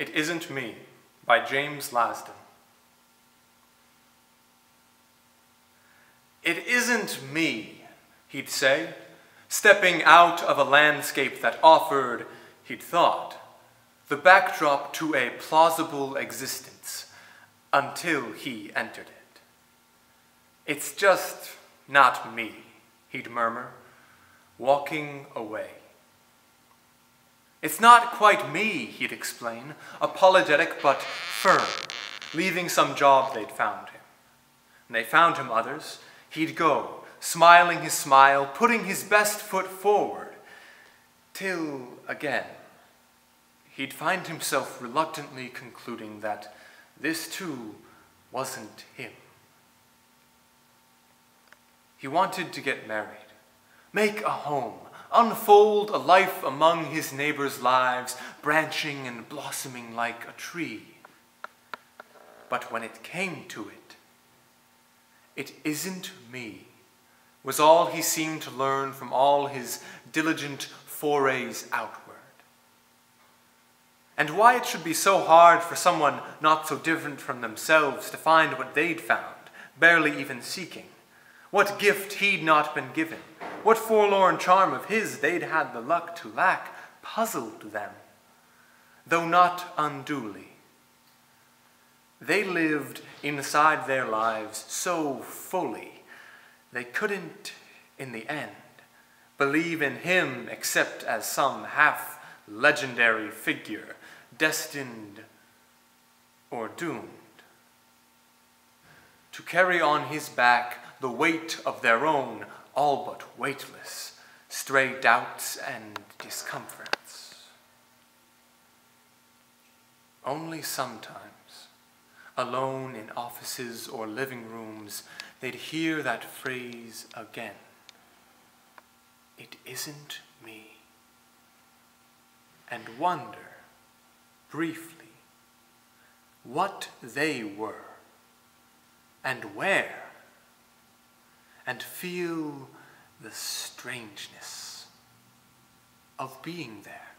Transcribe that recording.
It Isn't Me by James Lasdon. It isn't me, he'd say, stepping out of a landscape that offered, he'd thought, the backdrop to a plausible existence until he entered it. It's just not me, he'd murmur, walking away. It's not quite me, he'd explain, apologetic but firm, leaving some job they'd found him. And they found him others. He'd go, smiling his smile, putting his best foot forward, till, again, he'd find himself reluctantly concluding that this too wasn't him. He wanted to get married, make a home, unfold a life among his neighbors' lives, branching and blossoming like a tree. But when it came to it, "It isn't me," was all he seemed to learn from all his diligent forays outward. And why it should be so hard for someone not so different from themselves to find what they'd found, barely even seeking, what gift he'd not been given, what forlorn charm of his they'd had the luck to lack, puzzled them, though not unduly. They lived inside their lives so fully, they couldn't, in the end, believe in him except as some half-legendary figure, destined or doomed to carry on his back the weight of their own, all but weightless, stray doubts and discomforts. Only sometimes, alone in offices or living rooms, they'd hear that phrase again. "It isn't me." And wonder, briefly, what they were and where, and feel the strangeness of being there.